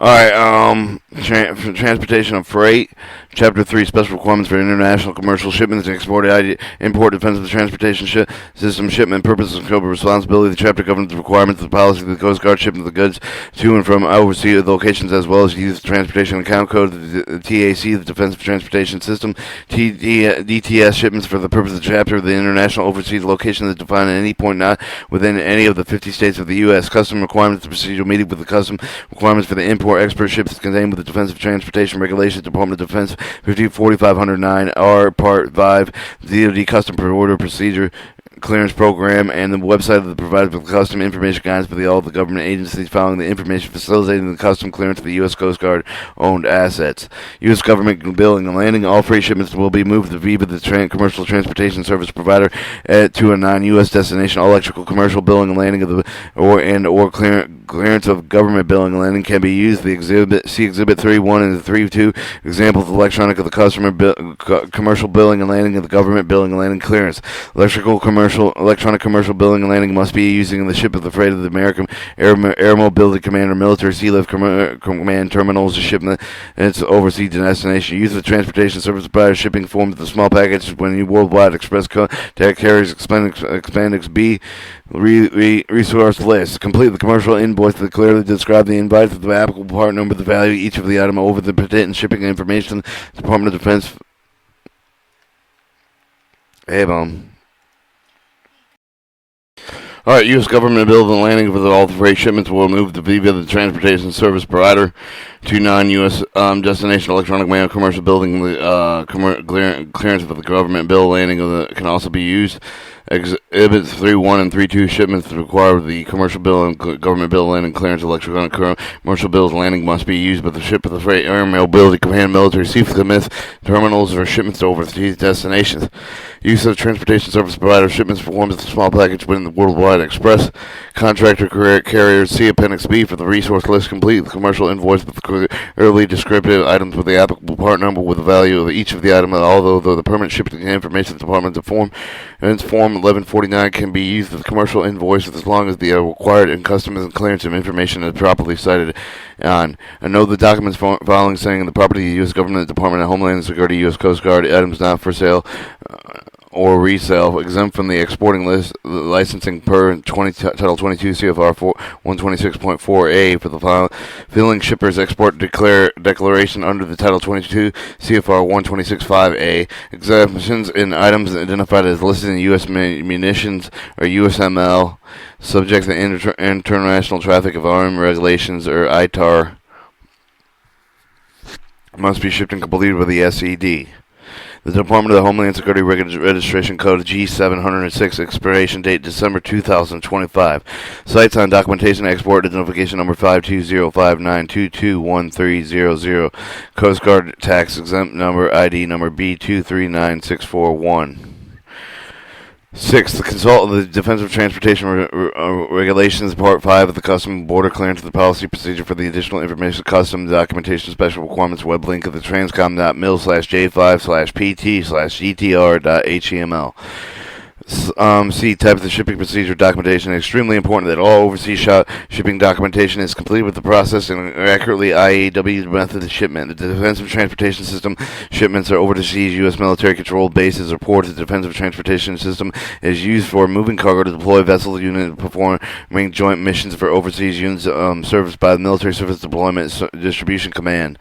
All right. Transportation of freight. Chapter 3: Special requirements for international commercial shipments and import defensive transportation system shipment purposes and scope of responsibility. The chapter governs the requirements of the policy of the Coast Guard shipment of the goods to and from overseas locations, as well as use the transportation account code, the TAC, the Defensive Transportation System, DTS shipments for the purpose of the chapter of the international overseas location that define at any point not within any of the 50 states of the U.S. Custom requirements, the procedural meeting with the custom requirements for the import-export ships contained with the Defensive Transportation Regulations, Department of Defense 4509R Part 5, DoD Custom Order Procedure Clearance Program, and the website of the provider for the custom information guidance for all the government agencies following the information facilitating the custom clearance of the U.S. Coast Guard owned assets. U.S. government billing and landing. All freight shipments will be moved to Viva, the commercial transportation service provider, to a non-U.S. destination. All electrical commercial billing and landing of the or clearance of government billing and landing can be used. The exhibit Exhibit 3.1 and 3.2 examples of electronic of the customer commercial billing and landing of the government billing and landing clearance. Electronic commercial billing and landing must be using the ship of the freight of the American Air Mobility Command or Military Sea Lift Command terminals to shipment and its overseas destination. Use of the transportation service provider shipping form of the small package when you worldwide express contact carriers Appendix B resource list. Complete the commercial invoice that clearly describe the invite for the applicable part number, the value each of the item over the patent shipping information. Department of Defense. Hey, bum. All right, U.S. government bill and landing for all the freight shipments will move the Viva, the transportation service provider, to non-U.S. Destination electronic mail commercial building. The clearance for the government bill landing can also be used. Exhibits 3.1 and 3.2 shipments require the commercial bill and government bill landing clearance. Electronic commercial bills landing must be used by the ship of the freight air mobility command military sea terminals or shipments to overseas destinations. Use of transportation service provider shipments forms the small package within the worldwide express contractor carriers. See Appendix B for the resource list. Complete the commercial invoice with early descriptive items with the applicable part number with the value of each of the item. Although the permanent shipping information department of form 1149 can be used with commercial invoices as long as the required and customs and clearance of information is properly cited on. And note the documents following saying the property of the U.S. Government, Department of Homeland Security, U.S. Coast Guard, items not for sale or resale, exempt from the exporting list, licensing per Title 22 CFR 126.4A for the filling shippers export declaration under the Title 22 CFR 126.5A. Exemptions in items identified as listed in U.S. munitions or USML, subject to international traffic of arms regulations or ITAR, must be shipped and completed with the SED. The Department of Homeland Security Registration Code G706, expiration date December 2025. Sites on documentation export identification number 52059221300. Coast Guard tax exempt number ID number B239641. 6. The consult of the Defensive Transportation Regulations, Part 5 of the Custom Border Clearance of the Policy Procedure for the Additional Information Custom Documentation Special Requirements web link of the transcom.mil/j5/pt/gtr.html. C. Type of shipping procedure documentation. Extremely important that all overseas shipping documentation is complete with the process and accurately IAW method of shipment. The Defensive Transportation System shipments are overseas U.S. military controlled bases or ports. The Defensive Transportation System is used for moving cargo to deploy vessel unit performing joint missions for overseas units serviced by the Military Service Deployment Distribution Command,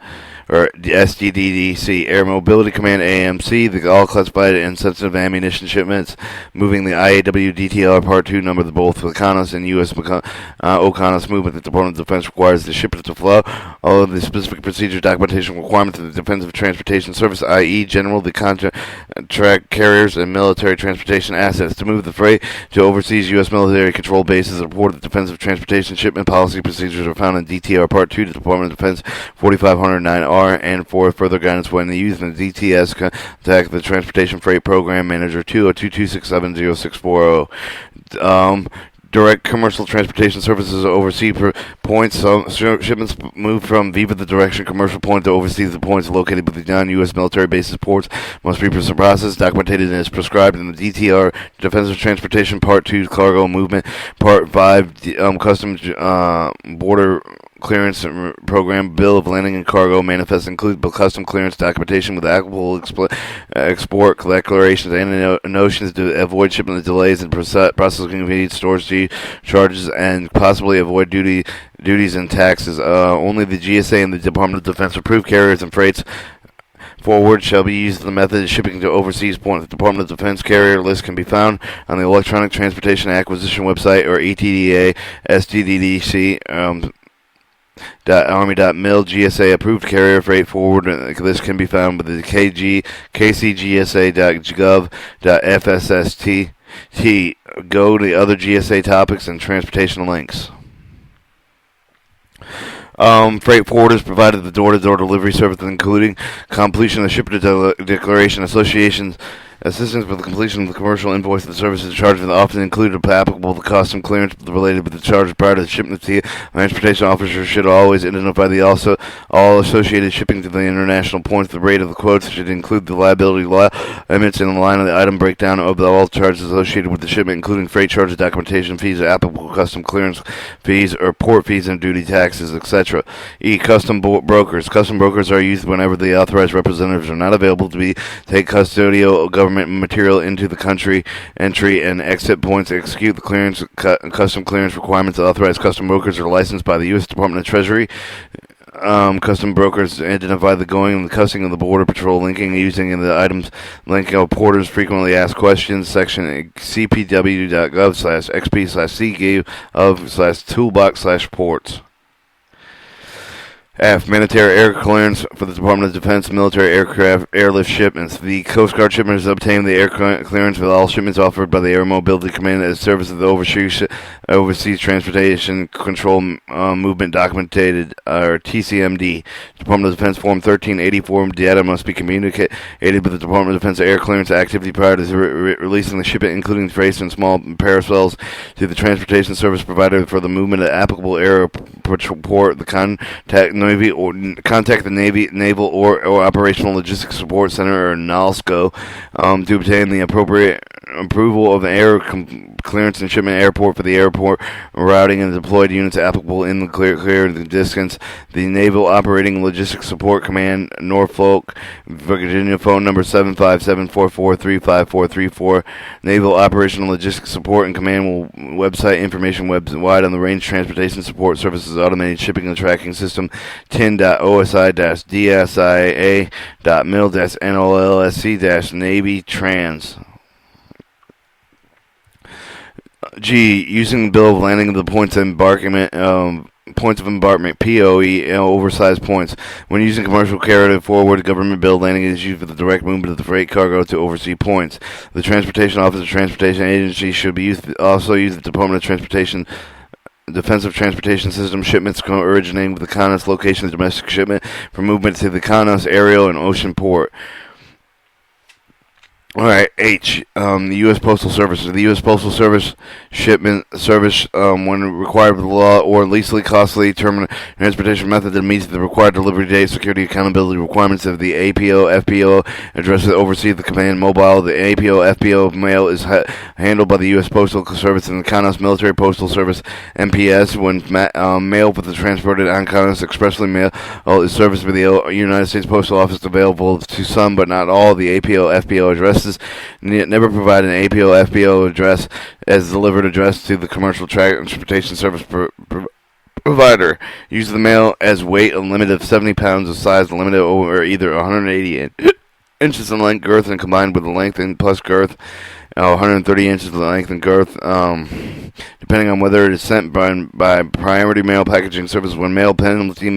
or SDDDC, Air Mobility Command AMC, the all classified and sensitive ammunition shipments, moving the IAW DTR Part 2 number of both OCONUS and U.S. OCONUS movement. The Department of Defense requires the shipper to follow all of the specific procedure documentation requirements of the Defensive Transportation Service, i.e. general, the contract carriers, and military transportation assets. To move the freight to overseas U.S. military control bases, the report of the Defensive Transportation Shipment Policy Procedures are found in DTR Part 2, the Department of Defense 4509R, and for further guidance when using the DTS, contact the Transportation Freight Program Manager 202-267-0640. Direct commercial transportation services overseas points. Shipments move from Viva the direction commercial point to overseas the points located with the non-U.S. military bases ports must be processed, documented, and is prescribed in the DTR Defensive Transportation Part 2 Cargo Movement Part 5 Customs Border clearance program, bill of landing and cargo manifest include custom clearance documentation with applicable export declarations and notions to avoid shipment delays and processing fees, storage charges, and possibly avoid duties and taxes. Only the GSA and the Department of Defense approved carriers and freights forward shall be used. The method of shipping to overseas points. The Department of Defense carrier list can be found on the Electronic Transportation Acquisition website or ETDA STDDC. Army.mil. GSA approved carrier freight forward list can be found with the kcgsa.gov.fsst. Go to the other GSA topics and transportation links. Freight forwarders provided the door-to-door delivery service, including completion of shipper declaration, associations, assistance with the completion of the commercial invoice. The services charged with often included applicable the custom clearance related with the charge prior to the shipment. The transportation officer should always identify all associated shipping to the international points. The rate of the quotes should include the liability limits in the line of the item breakdown of all charges associated with the shipment, including freight charges, documentation fees, applicable custom clearance fees, or port fees and duty taxes, etc. Custom brokers. Custom brokers are used whenever the authorized representatives are not available to take custodial government material into the country. Entry and exit points execute the clearance custom clearance requirements. Authorized custom brokers are licensed by the U.S. Department of Treasury. Custom brokers identify the going and the cussing of the border patrol, linking using in the items linking of porters frequently asked questions. Section cpw.gov/xp/cq of/toolbox/ports. F. Military air clearance for the Department of Defense military aircraft airlift shipments. The Coast Guard shipments obtain the air clearance for all shipments offered by the Air Mobility Command as service of the Overseas Transportation Control Movement Documented, or TCMD. Department of Defense Form 1384 data must be communicated with the Department of Defense air clearance activity prior to releasing the shipment, including freights and small parasols, to the transportation service provider for the movement of applicable airport. The contact the Navy, Naval, or Operational Logistics Support Center, or NALSCO, to obtain the appropriate approval of the air clearance and shipment airport for the airport routing and deployed units applicable in the clear the distance. The Naval Operating Logistics Support Command, Norfolk, Virginia, phone number 75744354434. Naval Operational Logistics Support and Command website information wide on the Range Transportation Support Services Automated Shipping and Tracking System, tin.osi-dsia.mil-nolsc-Navy Trans. G. Using the bill of landing of the points of embarkment, POE, oversized points. When using commercial carrier to forward, government bill landing is used for the direct movement of the freight cargo to overseas points. The Transportation Office of Transportation Agency should be also use the Department of Transportation Defensive Transportation System shipments originating with the CONUS location of domestic shipment for movement to the CONUS aerial and ocean port. All right, H. The U.S. Postal Service. The U.S. Postal Service shipment service, when required by the law, or leastly costly transportation method that meets the required delivery date, security, accountability requirements of the APO, FPO addresses oversee the command mobile. The APO, FPO mail is handled by the U.S. Postal Service and the CONUS Military Postal Service, MPS. When mail for the transported on CONUS expressly mail is serviced by the United States Postal Office, available to some but not all the APO, FPO addresses. Never provide an APO, FPO address as delivered address to the commercial transportation service provider. Use the mail as weight, a limit of 70 pounds of size, limited over either 180 inches in length, girth, and combined with the length and plus girth, 130 inches of length and girth, depending on whether it is sent by priority mail packaging service. When mail penalty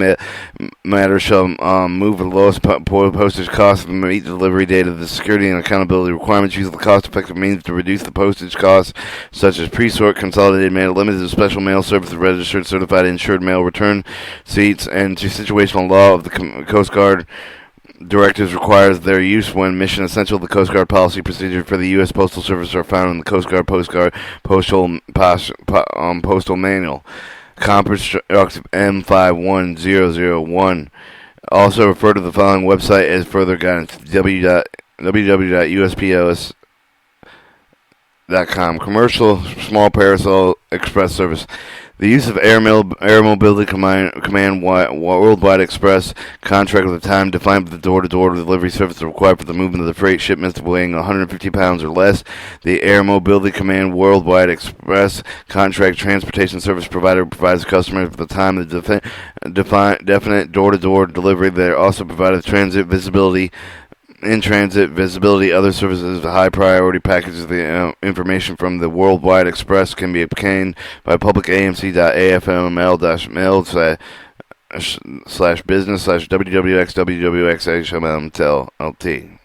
matter shall move the lowest postage cost and meet the delivery date of the security and accountability requirements. Use the cost-effective means to reduce the postage costs, such as pre-sort, consolidated mail, limited to special mail service, registered, certified, insured mail return seats, and to situational law of the Coast Guard. Directives requires their use when mission essential. The Coast Guard policy procedure for the U.S. Postal Service are found in the Coast Guard Postal Manual. Construct M51001. Also refer to the following website as further guidance: www.uspos Commercial small parcel express service. The use of Air Mobility Command Worldwide Express contract with a time defined with the door-to-door delivery service required for the movement of the freight shipments weighing 150 pounds or less. The Air Mobility Command Worldwide Express contract transportation service provider provides customers with the time of definite door-to-door delivery. They are also provided transit visibility, in-transit visibility. Other services, high priority packages of the information from the Worldwide Express can be obtained by public amc.afml-mail /business /wwx.wwx.html.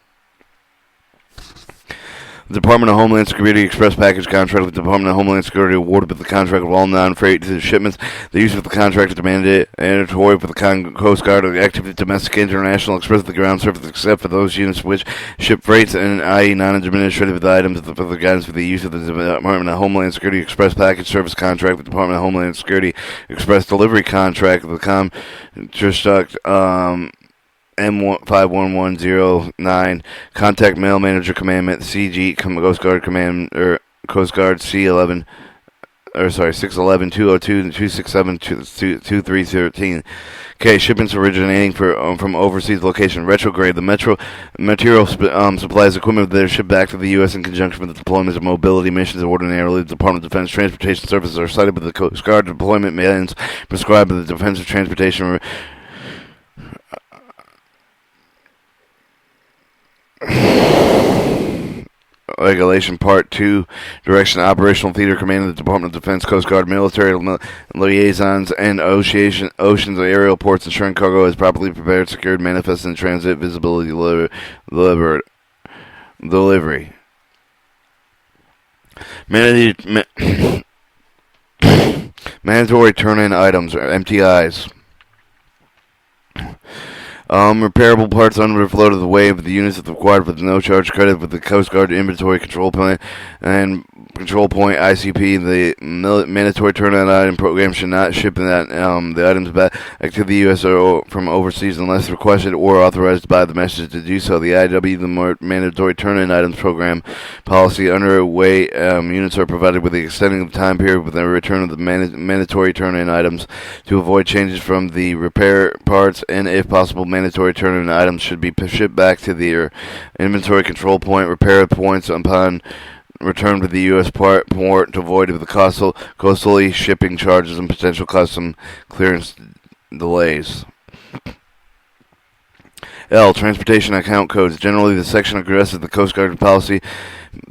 The Department of Homeland Security Express Package Contract with the Department of Homeland Security awarded with the contract of all non-freight shipments. The use of the contract is mandatory for the Coast Guard of active domestic international express the ground service except for those units which ship freights and i.e. non-administrative items for the guidance for the use of the Department of Homeland Security Express Package Service Contract with the Department of Homeland Security Express Delivery Contract with the Contract M51109 Contact Mail Manager Commandment CG Coast Guard Command Coast Guard C11 611 202 and 267 2313. K. Shipments originating from overseas location. Retrograde. The material supplies equipment that are shipped back to the U.S. in conjunction with the deployment of mobility missions. Ordinarily, the Department of Defense Transportation Services are cited with the Coast Guard deployment plans prescribed by the Defense of Transportation Regulation Part 2, Direction Operational Theater Command of the Department of Defense, Coast Guard, Military Liaisons, and Oceans, Aerial Ports, ensuring cargo is properly prepared, secured, manifest, in transit, visibility, delivery. Mandatory turn-in items, or MTIs. Repairable parts underflow to the wave of the units that required with no charge credit with the Coast Guard Inventory Control Plan and Control Point ICP. The mandatory turn-in item program should not ship the items back to the U.S. or from overseas unless requested or authorized by the message to do so. The IW, the mandatory turn-in items program policy underway, units are provided with the extending of time period with the return of the mandatory turn-in items to avoid changes from the repair parts, and if possible, mandatory turn-in items should be shipped back to their inventory control point, repair points upon return to the U.S. port to avoid the costly shipping charges and potential custom clearance delays. L. Transportation Account Codes. Generally, the section addresses the Coast Guard policy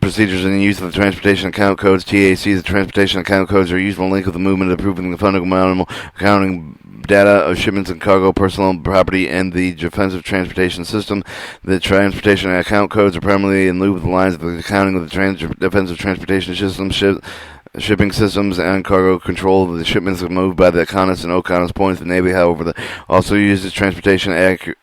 procedures and use of the Transportation Account Codes. TACs. The Transportation Account Codes are used when linked with the movement of approving the fundamental accounting data of shipments and cargo, personal property, and the defensive transportation system. The transportation account codes are primarily in lieu with the lines of the accounting of the defensive transportation system, shipping systems, and cargo control of the shipments moved by the CONUS and OCONUS points. The Navy, however, also uses transportation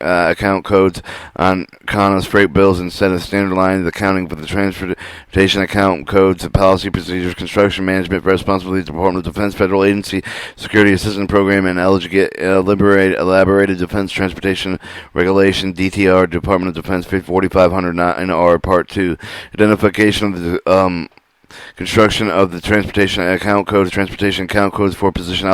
account codes on CONUS freight bills instead of standard lines of accounting for the transportation account codes, the policy procedures, construction management responsibility, Department of Defense, Federal Agency, Security Assistance Program, and elaborated Defense Transportation Regulation, DTR, Department of Defense 4509R Part 2. Identification of the construction of the transportation account codes. Transportation account codes for position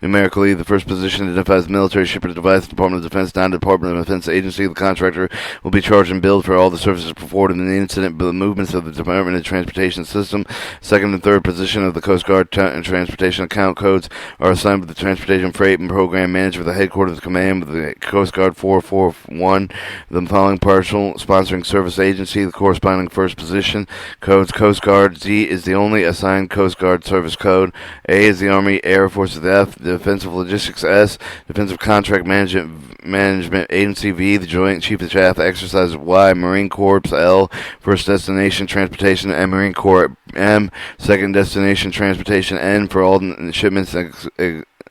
numerically. The first position identifies the military shipper device. The Department of Defense, non-Department of Defense agency. The contractor will be charged and billed for all the services performed in the incident movements of the Department of Transportation system. Second and third position of the Coast Guard and transportation account codes are assigned with the Transportation Freight and Program Manager of the Headquarters Command with the Coast Guard 441. The following partial sponsoring service agency. The corresponding first position codes. Coast Guard. Z is the only assigned Coast Guard service code. A is the Army Air Force. F, Defensive Logistics. S, Defensive Contract Management Agency. V, the Joint Chief of Staff exercises. Y, Marine Corps. L, First Destination Transportation. M, Marine Corps. M, Second Destination Transportation. N, for all shipments.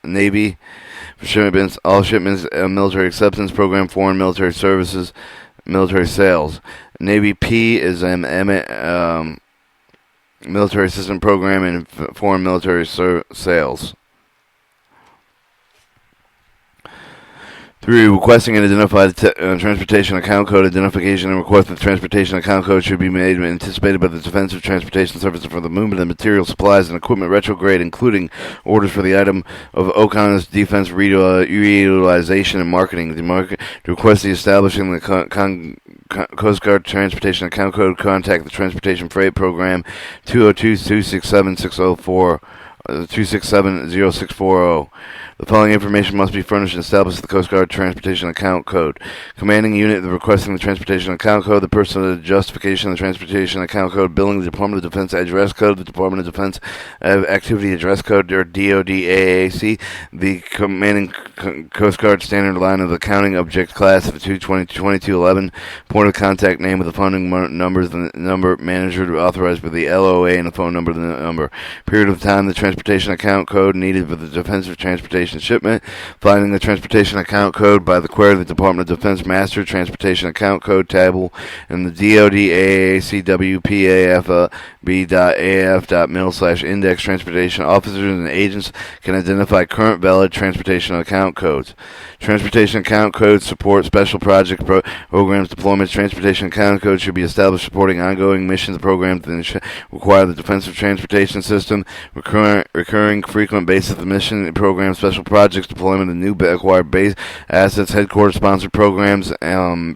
Navy, for shipments, all shipments. Military Acceptance Program. Foreign Military Services. Military Sales. Navy. P is Military Assistance Program and Foreign Military Sales. 3. Requesting and identify the transportation account code. Identification and request of the transportation account code should be made and anticipated by the Defense of Transportation Services for the movement of material, supplies, and equipment retrograde, including orders for the item of OCON's defense reutilization and marketing. The request the establishing the Coast Guard Transportation Account Code. Contact the Transportation Freight Program 202-267-604. 267-0640. The following information must be furnished and established at the Coast Guard Transportation Account Code. Commanding unit requesting the Transportation Account Code, the person of the justification of the Transportation Account Code, billing the Department of Defense Address Code, the Department of Defense Activity Address Code, or DOD AAC, the commanding Coast Guard standard line of the accounting object class of 220-2211, point of contact name with the phone numbers, the number manager authorized by the LOA, and the phone number, the number. Period of time, the Transportation Account Code needed for the Defense of Transportation shipment. Finding the Transportation Account Code by the query of the Department of Defense Master Transportation Account Code table and the DOD AAC WPAFB.AF.mil/index. Transportation officers and agents can identify current valid transportation account codes. Transportation Account Codes support special project programs deployments. Transportation Account Code should be established supporting ongoing missions, programs that require the defensive transportation system, recurring frequent basis of the mission program, special projects, deployment of new acquired base assets, headquarters sponsored programs,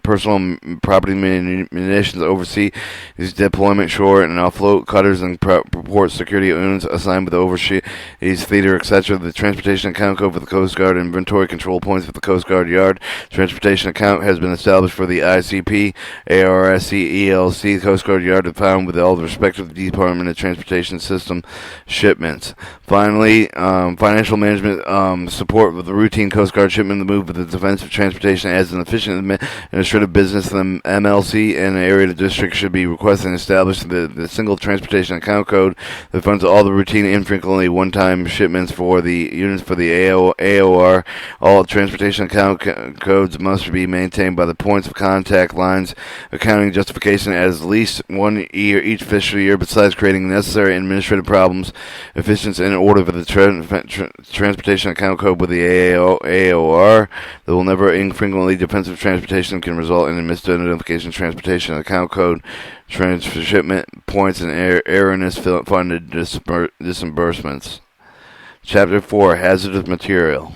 personal property munitions, oversee these deployment shore and offload cutters and port security units assigned with overseas theater, etc. The Transportation Account Code for the Coast Guard, inventory control points for the Coast Guard Yard. Transportation account has been established for the ICP, ARSC, ELC, Coast Guard Yard, found with all the respective Department of Transportation System shipments. Finally, financial management support with the routine Coast Guard shipment, the move of the Defense of Transportation as an efficient administrative business. The MLC and the area of the district should be requested and established the single Transportation Account Code that funds all the routine, infrequently one-time shipments for the units for the AOR. All transportation account codes must be maintained by the points of contact lines, accounting justification as least 1 year each fiscal year, besides creating necessary administrative problems. Efficiency in order for the Transportation Account Code with the AOR that will never infrequently defensive transportation can result in a misidentification. Transportation Account Code transshipment points and erroneous funded disbursements. Chapter 4, Hazardous Material.